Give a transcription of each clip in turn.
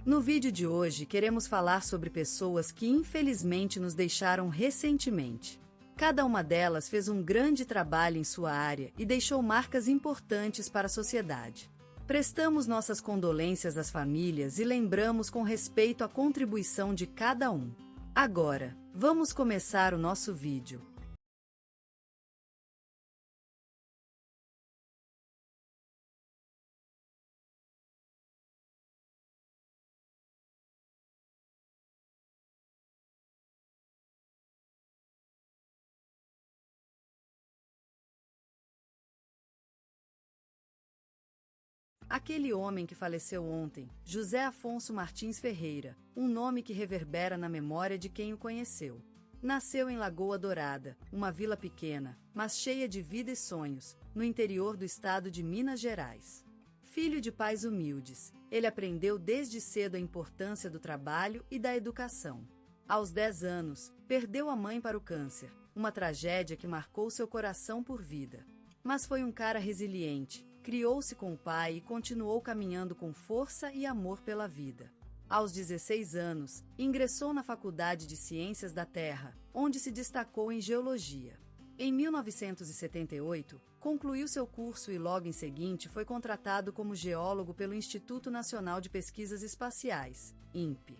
No vídeo de hoje queremos falar sobre pessoas que infelizmente nos deixaram recentemente. Cada uma delas fez um grande trabalho em sua área e deixou marcas importantes para a sociedade. Prestamos nossas condolências às famílias e lembramos com respeito a contribuição de cada um. Agora, vamos começar o nosso vídeo. Aquele homem que faleceu ontem, José Afonso Martins Ferreira, um nome que reverbera na memória de quem o conheceu. Nasceu em Lagoa Dourada, uma vila pequena, mas cheia de vida e sonhos, no interior do estado de Minas Gerais. Filho de pais humildes, ele aprendeu desde cedo a importância do trabalho e da educação. Aos 10 anos, perdeu a mãe para o câncer, uma tragédia que marcou seu coração por vida. Mas foi um cara resiliente. Criou-se com o pai e continuou caminhando com força e amor pela vida. Aos 16 anos, ingressou na Faculdade de Ciências da Terra, onde se destacou em geologia. Em 1978, concluiu seu curso e logo em seguinte foi contratado como geólogo pelo Instituto Nacional de Pesquisas Espaciais, INPE.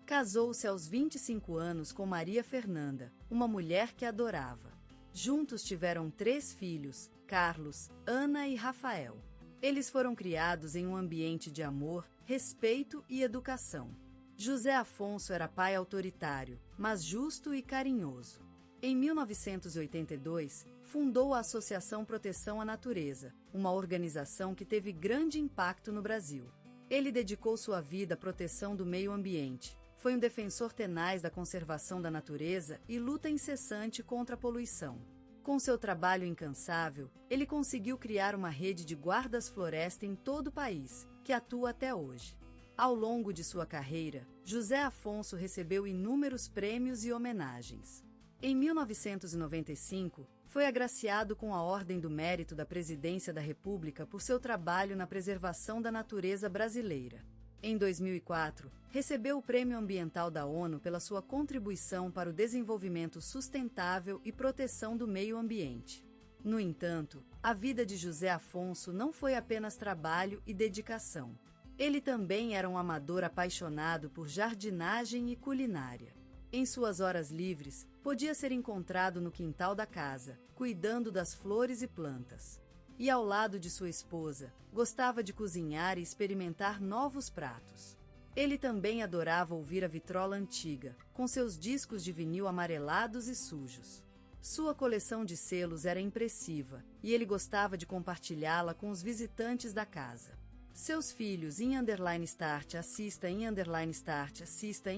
Casou-se aos 25 anos com Maria Fernanda, uma mulher que adorava. Juntos tiveram 3 filhos, Carlos, Ana e Rafael. Eles foram criados em um ambiente de amor, respeito e educação. José Afonso era pai autoritário, mas justo e carinhoso. Em 1982, fundou a Associação Proteção à Natureza, uma organização que teve grande impacto no Brasil. Ele dedicou sua vida à proteção do meio ambiente. Foi um defensor tenaz da conservação da natureza e luta incessante contra a poluição. Com seu trabalho incansável, ele conseguiu criar uma rede de guardas-floresta em todo o país, que atua até hoje. Ao longo de sua carreira, José Afonso recebeu inúmeros prêmios e homenagens. Em 1995, foi agraciado com a Ordem do Mérito da Presidência da República por seu trabalho na preservação da natureza brasileira. Em 2004, recebeu o Prêmio Ambiental da ONU pela sua contribuição para o desenvolvimento sustentável e proteção do meio ambiente. No entanto, a vida de José Afonso não foi apenas trabalho e dedicação. Ele também era um amador apaixonado por jardinagem e culinária. Em suas horas livres, podia ser encontrado no quintal da casa, cuidando das flores e plantas. E ao lado de sua esposa, gostava de cozinhar e experimentar novos pratos. Ele também adorava ouvir a vitrola antiga, com seus discos de vinil amarelados e sujos. Sua coleção de selos era impressiva, e ele gostava de compartilhá-la com os visitantes da casa. Seus filhos _start, assista _start, assista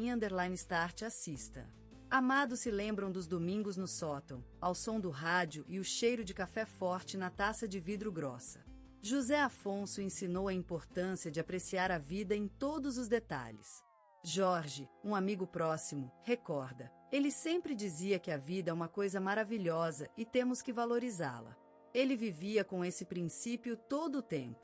_start, assista. Amados se lembram dos domingos no sótão, ao som do rádio e o cheiro de café forte na taça de vidro grossa. José Afonso ensinou a importância de apreciar a vida em todos os detalhes. Jorge, um amigo próximo, recorda: ele sempre dizia que a vida é uma coisa maravilhosa e temos que valorizá-la. Ele vivia com esse princípio todo o tempo.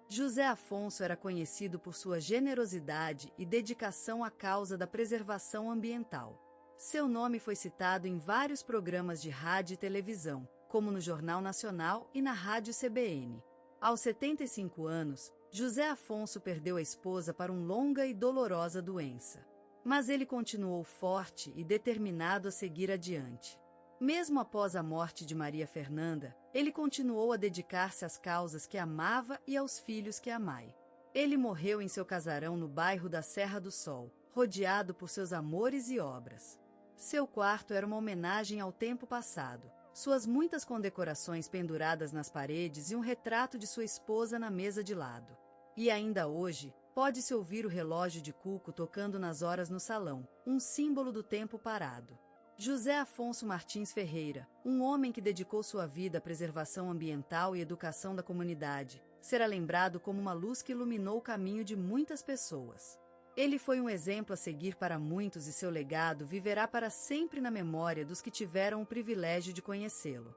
José Afonso era conhecido por sua generosidade e dedicação à causa da preservação ambiental. Seu nome foi citado em vários programas de rádio e televisão, como no Jornal Nacional e na Rádio CBN. Aos 75 anos, José Afonso perdeu a esposa para uma longa e dolorosa doença. Mas ele continuou forte e determinado a seguir adiante. Mesmo após a morte de Maria Fernanda, ele continuou a dedicar-se às causas que amava e aos filhos que amai. Ele morreu em seu casarão no bairro da Serra do Sol, rodeado por seus amores e obras. Seu quarto era uma homenagem ao tempo passado, suas muitas condecorações penduradas nas paredes e um retrato de sua esposa na mesa de lado. E ainda hoje, pode-se ouvir o relógio de Cuco tocando nas horas no salão, um símbolo do tempo parado. José Afonso Martins Ferreira, um homem que dedicou sua vida à preservação ambiental e educação da comunidade, será lembrado como uma luz que iluminou o caminho de muitas pessoas. Ele foi um exemplo a seguir para muitos e seu legado viverá para sempre na memória dos que tiveram o privilégio de conhecê-lo.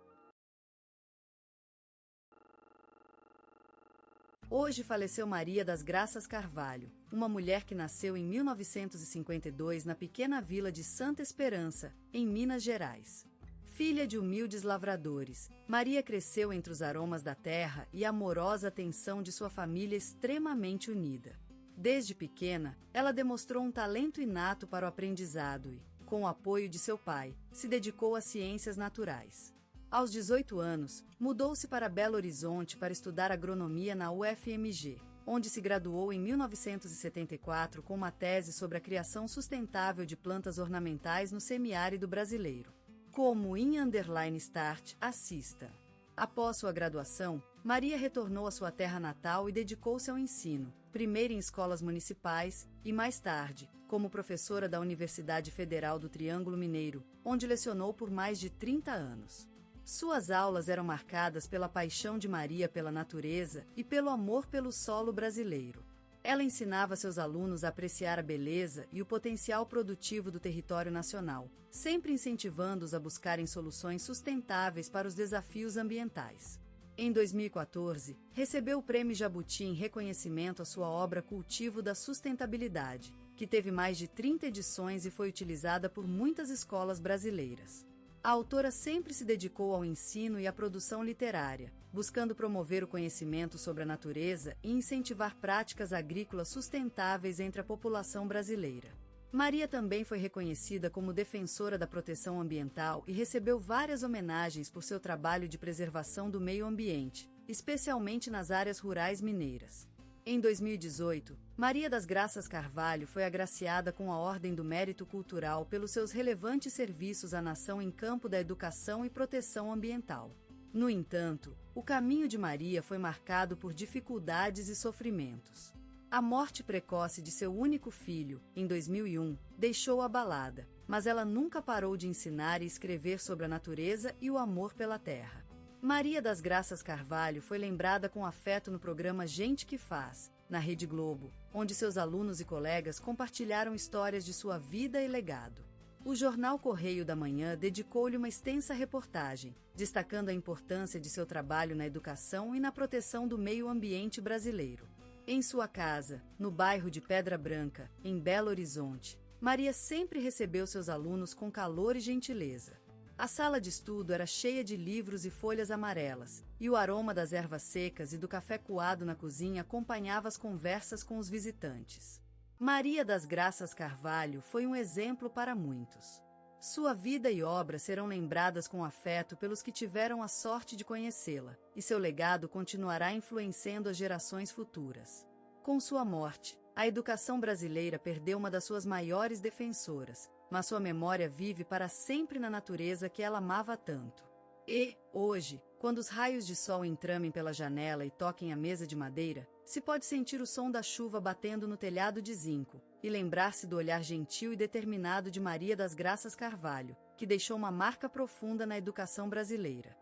Hoje faleceu Maria das Graças Carvalho, uma mulher que nasceu em 1952 na pequena vila de Santa Esperança, em Minas Gerais. Filha de humildes lavradores, Maria cresceu entre os aromas da terra e a amorosa atenção de sua família extremamente unida. Desde pequena, ela demonstrou um talento inato para o aprendizado e, com o apoio de seu pai, se dedicou às ciências naturais. Aos 18 anos, mudou-se para Belo Horizonte para estudar agronomia na UFMG, onde se graduou em 1974 com uma tese sobre a criação sustentável de plantas ornamentais no semiárido brasileiro. Como _start, assista. Após sua graduação, Maria retornou à sua terra natal e dedicou-se ao ensino, primeiro em escolas municipais e, mais tarde, como professora da Universidade Federal do Triângulo Mineiro, onde lecionou por mais de 30 anos. Suas aulas eram marcadas pela paixão de Maria pela natureza e pelo amor pelo solo brasileiro. Ela ensinava seus alunos a apreciar a beleza e o potencial produtivo do território nacional, sempre incentivando-os a buscarem soluções sustentáveis para os desafios ambientais. Em 2014, recebeu o Prêmio Jabuti em reconhecimento à sua obra Cultivo da Sustentabilidade, que teve mais de 30 edições e foi utilizada por muitas escolas brasileiras. A autora sempre se dedicou ao ensino e à produção literária, buscando promover o conhecimento sobre a natureza e incentivar práticas agrícolas sustentáveis entre a população brasileira. Maria também foi reconhecida como defensora da proteção ambiental e recebeu várias homenagens por seu trabalho de preservação do meio ambiente, especialmente nas áreas rurais mineiras. Em 2018, Maria das Graças Carvalho foi agraciada com a Ordem do Mérito Cultural pelos seus relevantes serviços à nação em campo da educação e proteção ambiental. No entanto, o caminho de Maria foi marcado por dificuldades e sofrimentos. A morte precoce de seu único filho, em 2001, deixou-a abalada, mas ela nunca parou de ensinar e escrever sobre a natureza e o amor pela terra. Maria das Graças Carvalho foi lembrada com afeto no programa Gente que Faz, na Rede Globo, onde seus alunos e colegas compartilharam histórias de sua vida e legado. O jornal Correio da Manhã dedicou-lhe uma extensa reportagem, destacando a importância de seu trabalho na educação e na proteção do meio ambiente brasileiro. Em sua casa, no bairro de Pedra Branca, em Belo Horizonte, Maria sempre recebeu seus alunos com calor e gentileza. A sala de estudo era cheia de livros e folhas amarelas, e o aroma das ervas secas e do café coado na cozinha acompanhava as conversas com os visitantes. Maria das Graças Carvalho foi um exemplo para muitos. Sua vida e obra serão lembradas com afeto pelos que tiveram a sorte de conhecê-la, e seu legado continuará influenciando as gerações futuras. Com sua morte, a educação brasileira perdeu uma das suas maiores defensoras, mas sua memória vive para sempre na natureza que ela amava tanto. E, hoje, quando os raios de sol entramem pela janela e toquem a mesa de madeira, se pode sentir o som da chuva batendo no telhado de zinco, e lembrar-se do olhar gentil e determinado de Maria das Graças Carvalho, que deixou uma marca profunda na educação brasileira.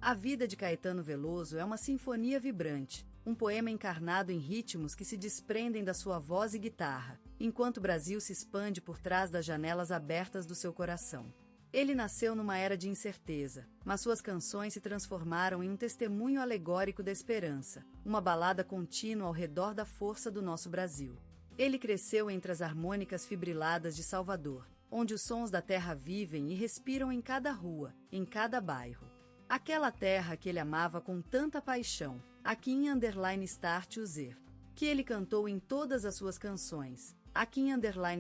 A vida de Caetano Veloso é uma sinfonia vibrante, um poema encarnado em ritmos que se desprendem da sua voz e guitarra, enquanto o Brasil se expande por trás das janelas abertas do seu coração. Ele nasceu numa era de incerteza, mas suas canções se transformaram em um testemunho alegórico da esperança, uma balada contínua ao redor da força do nosso Brasil. Ele cresceu entre as harmônicas fibriladas de Salvador, onde os sons da terra vivem e respiram em cada rua, em cada bairro. Aquela terra que ele amava com tanta paixão, aqui em _start user, que ele cantou em todas as suas canções, aqui em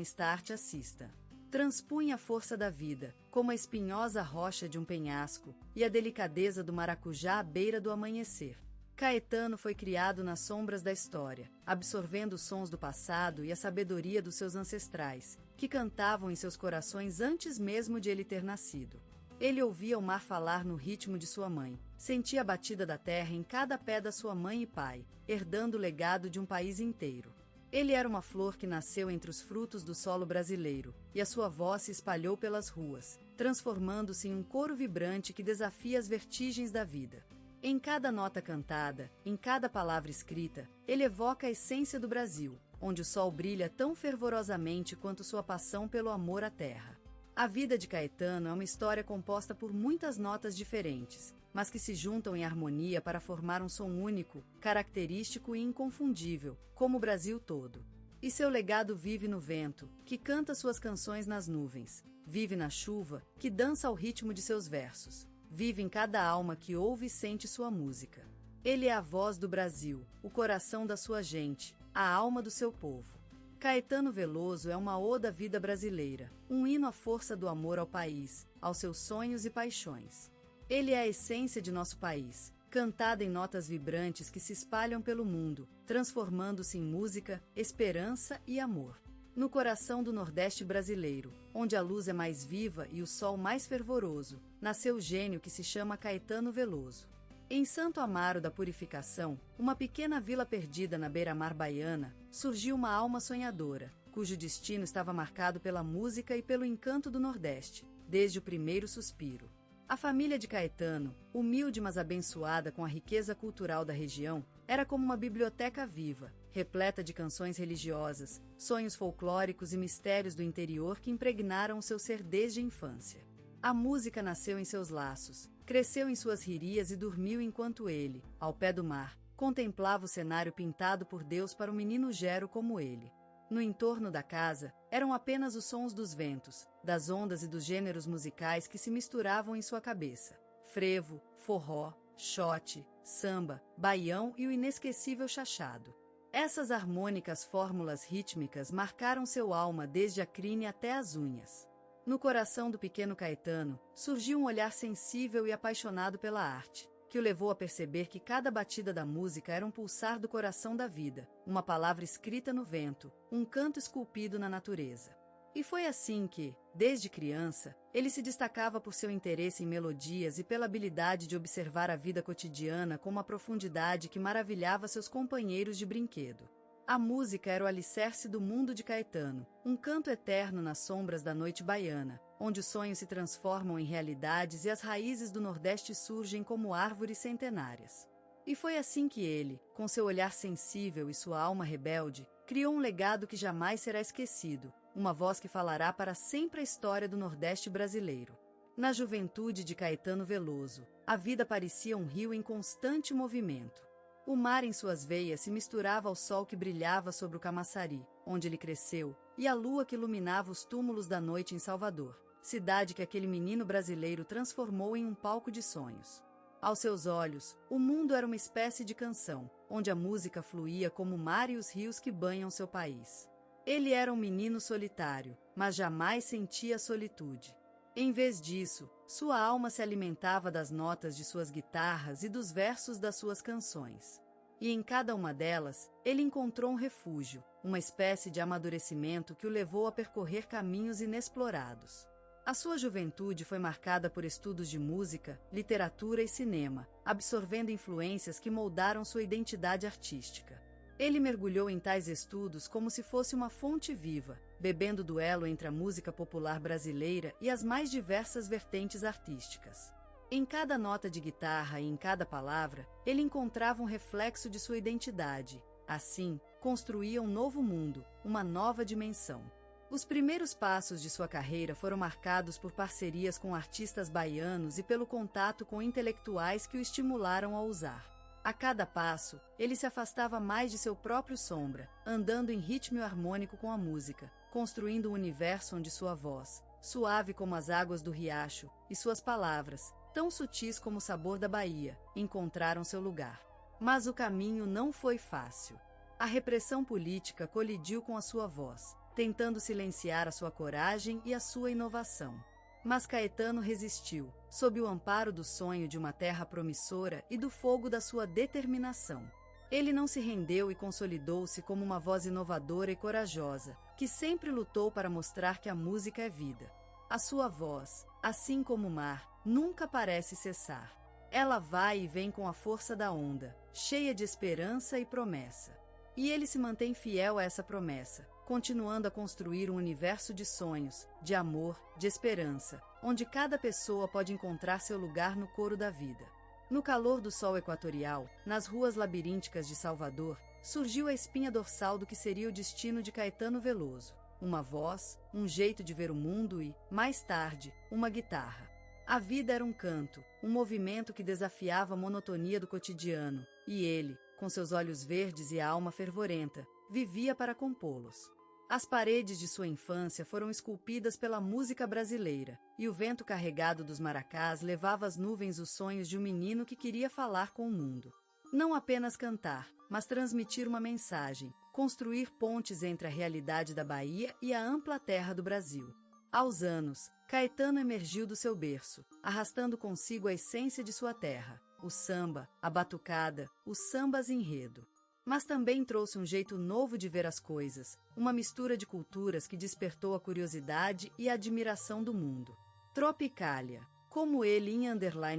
_start assista. Transpunha a força da vida, como a espinhosa rocha de um penhasco, e a delicadeza do maracujá à beira do amanhecer. Caetano foi criado nas sombras da história, absorvendo os sons do passado e a sabedoria dos seus ancestrais, que cantavam em seus corações antes mesmo de ele ter nascido. Ele ouvia o mar falar no ritmo de sua mãe, sentia a batida da terra em cada pé da sua mãe e pai, herdando o legado de um país inteiro. Ele era uma flor que nasceu entre os frutos do solo brasileiro, e a sua voz se espalhou pelas ruas, transformando-se em um coro vibrante que desafia as vertigens da vida. Em cada nota cantada, em cada palavra escrita, ele evoca a essência do Brasil, onde o sol brilha tão fervorosamente quanto sua paixão pelo amor à terra. A vida de Caetano é uma história composta por muitas notas diferentes, mas que se juntam em harmonia para formar um som único, característico e inconfundível, como o Brasil todo. E seu legado vive no vento, que canta suas canções nas nuvens, vive na chuva, que dança ao ritmo de seus versos, vive em cada alma que ouve e sente sua música. Ele é a voz do Brasil, o coração da sua gente, a alma do seu povo. Caetano Veloso é uma ode à vida brasileira, um hino à força do amor ao país, aos seus sonhos e paixões. Ele é a essência de nosso país, cantada em notas vibrantes que se espalham pelo mundo, transformando-se em música, esperança e amor. No coração do Nordeste brasileiro, onde a luz é mais viva e o sol mais fervoroso, nasceu o gênio que se chama Caetano Veloso. Em Santo Amaro da Purificação, uma pequena vila perdida na beira-mar baiana, surgiu uma alma sonhadora, cujo destino estava marcado pela música e pelo encanto do Nordeste, desde o primeiro suspiro. A família de Caetano, humilde mas abençoada com a riqueza cultural da região, era como uma biblioteca viva, repleta de canções religiosas, sonhos folclóricos e mistérios do interior que impregnaram o seu ser desde a infância. A música nasceu em seus laços, cresceu em suas ririas e dormiu enquanto ele, ao pé do mar, contemplava o cenário pintado por Deus para um menino gero como ele. No entorno da casa, eram apenas os sons dos ventos, das ondas e dos gêneros musicais que se misturavam em sua cabeça. Frevo, forró, xote, samba, baião e o inesquecível chachado. Essas harmônicas fórmulas rítmicas marcaram seu alma desde a crina até as unhas. No coração do pequeno Caetano, surgiu um olhar sensível e apaixonado pela arte, que o levou a perceber que cada batida da música era um pulsar do coração da vida, uma palavra escrita no vento, um canto esculpido na natureza. E foi assim que, desde criança, ele se destacava por seu interesse em melodias e pela habilidade de observar a vida cotidiana com uma profundidade que maravilhava seus companheiros de brinquedo. A música era o alicerce do mundo de Caetano, um canto eterno nas sombras da noite baiana, onde os sonhos se transformam em realidades e as raízes do Nordeste surgem como árvores centenárias. E foi assim que ele, com seu olhar sensível e sua alma rebelde, criou um legado que jamais será esquecido, uma voz que falará para sempre a história do Nordeste brasileiro. Na juventude de Caetano Veloso, a vida parecia um rio em constante movimento. O mar em suas veias se misturava ao sol que brilhava sobre o Camaçari, onde ele cresceu, e à lua que iluminava os túmulos da noite em Salvador, cidade que aquele menino brasileiro transformou em um palco de sonhos. Aos seus olhos, o mundo era uma espécie de canção, onde a música fluía como o mar e os rios que banham seu país. Ele era um menino solitário, mas jamais sentia solitude. Em vez disso, sua alma se alimentava das notas de suas guitarras e dos versos das suas canções. E em cada uma delas, ele encontrou um refúgio, uma espécie de amadurecimento que o levou a percorrer caminhos inexplorados. A sua juventude foi marcada por estudos de música, literatura e cinema, absorvendo influências que moldaram sua identidade artística. Ele mergulhou em tais estudos como se fosse uma fonte viva, bebendo do elo entre a música popular brasileira e as mais diversas vertentes artísticas. Em cada nota de guitarra e em cada palavra, ele encontrava um reflexo de sua identidade. Assim, construía um novo mundo, uma nova dimensão. Os primeiros passos de sua carreira foram marcados por parcerias com artistas baianos e pelo contato com intelectuais que o estimularam a ousar. A cada passo, ele se afastava mais de seu próprio sombra, andando em ritmo harmônico com a música, construindo um universo onde sua voz, suave como as águas do riacho, e suas palavras, tão sutis como o sabor da Bahia, encontraram seu lugar. Mas o caminho não foi fácil. A repressão política colidiu com a sua voz, tentando silenciar a sua coragem e a sua inovação. Mas Caetano resistiu, sob o amparo do sonho de uma terra promissora e do fogo da sua determinação. Ele não se rendeu e consolidou-se como uma voz inovadora e corajosa, que sempre lutou para mostrar que a música é vida. A sua voz, assim como o mar, nunca parece cessar. Ela vai e vem com a força da onda, cheia de esperança e promessa. E ele se mantém fiel a essa promessa, continuando a construir um universo de sonhos, de amor, de esperança, onde cada pessoa pode encontrar seu lugar no coro da vida. No calor do sol equatorial, nas ruas labirínticas de Salvador, surgiu a espinha dorsal do que seria o destino de Caetano Veloso. Uma voz, um jeito de ver o mundo e, mais tarde, uma guitarra. A vida era um canto, um movimento que desafiava a monotonia do cotidiano, e ele, com seus olhos verdes e a alma fervorenta, vivia para compô-los. As paredes de sua infância foram esculpidas pela música brasileira, e o vento carregado dos maracás levava às nuvens os sonhos de um menino que queria falar com o mundo. Não apenas cantar, mas transmitir uma mensagem, construir pontes entre a realidade da Bahia e a ampla terra do Brasil. Aos anos, Caetano emergiu do seu berço, arrastando consigo a essência de sua terra, o samba, a batucada, os sambas enredo. Mas também trouxe um jeito novo de ver as coisas, uma mistura de culturas que despertou a curiosidade e a admiração do mundo. Tropicália, como ele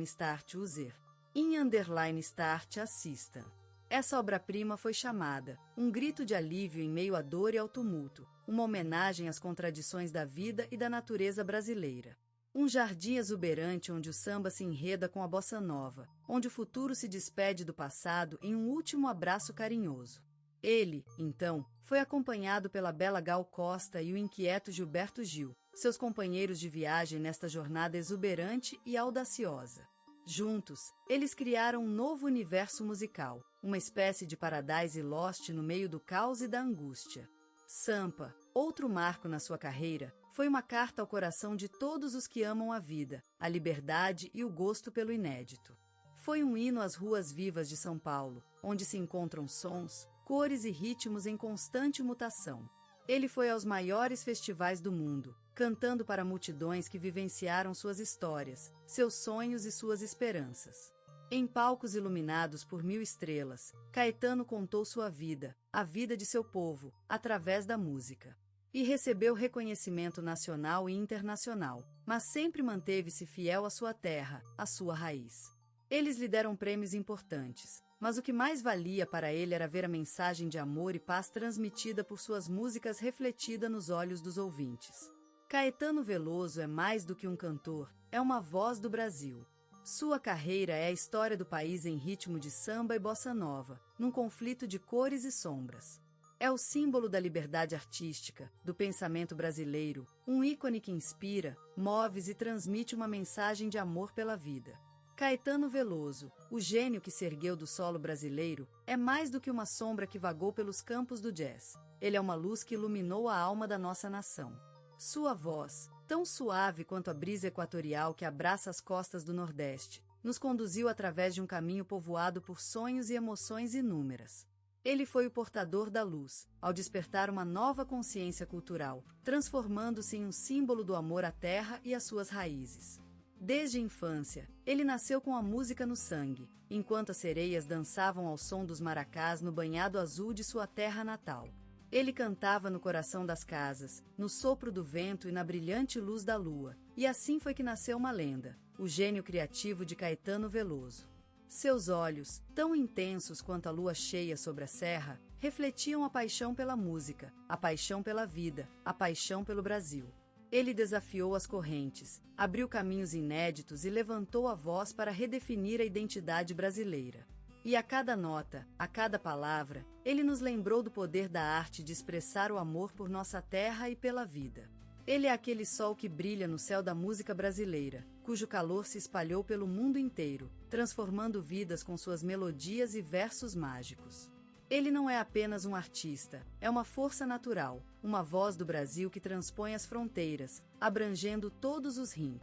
_start user. _start assista. Essa obra-prima foi chamada um grito de alívio em meio à dor e ao tumulto, uma homenagem às contradições da vida e da natureza brasileira. Um jardim exuberante onde o samba se enreda com a bossa nova, onde o futuro se despede do passado em um último abraço carinhoso. Ele, então, foi acompanhado pela bela Gal Costa e o inquieto Gilberto Gil, seus companheiros de viagem nesta jornada exuberante e audaciosa. Juntos, eles criaram um novo universo musical, uma espécie de Paradise Lost no meio do caos e da angústia. Sampa, outro marco na sua carreira, foi uma carta ao coração de todos os que amam a vida, a liberdade e o gosto pelo inédito. Foi um hino às ruas vivas de São Paulo, onde se encontram sons, cores e ritmos em constante mutação. Ele foi aos maiores festivais do mundo, cantando para multidões que vivenciaram suas histórias, seus sonhos e suas esperanças. Em palcos iluminados por 1000 estrelas, Caetano contou sua vida, a vida de seu povo, através da música. E recebeu reconhecimento nacional e internacional, mas sempre manteve-se fiel à sua terra, à sua raiz. Eles lhe deram prêmios importantes, mas o que mais valia para ele era ver a mensagem de amor e paz transmitida por suas músicas refletida nos olhos dos ouvintes. Caetano Veloso é mais do que um cantor, é uma voz do Brasil. Sua carreira é a história do país em ritmo de samba e bossa nova, num conflito de cores e sombras. É o símbolo da liberdade artística, do pensamento brasileiro, um ícone que inspira, move e transmite uma mensagem de amor pela vida. Caetano Veloso, o gênio que se ergueu do solo brasileiro, é mais do que uma sombra que vagou pelos campos do jazz. Ele é uma luz que iluminou a alma da nossa nação. Sua voz, tão suave quanto a brisa equatorial que abraça as costas do Nordeste, nos conduziu através de um caminho povoado por sonhos e emoções inúmeras. Ele foi o portador da luz, ao despertar uma nova consciência cultural, transformando-se em um símbolo do amor à terra e às suas raízes. Desde a infância, ele nasceu com a música no sangue, enquanto as sereias dançavam ao som dos maracás no banhado azul de sua terra natal. Ele cantava no coração das casas, no sopro do vento e na brilhante luz da lua, e assim foi que nasceu uma lenda, o gênio criativo de Caetano Veloso. Seus olhos, tão intensos quanto a lua cheia sobre a serra, refletiam a paixão pela música, a paixão pela vida, a paixão pelo Brasil. Ele desafiou as correntes, abriu caminhos inéditos e levantou a voz para redefinir a identidade brasileira. E a cada nota, a cada palavra, ele nos lembrou do poder da arte de expressar o amor por nossa terra e pela vida. Ele é aquele sol que brilha no céu da música brasileira, cujo calor se espalhou pelo mundo inteiro, transformando vidas com suas melodias e versos mágicos. Ele não é apenas um artista, é uma força natural, uma voz do Brasil que transpõe as fronteiras, abrangendo todos os rins.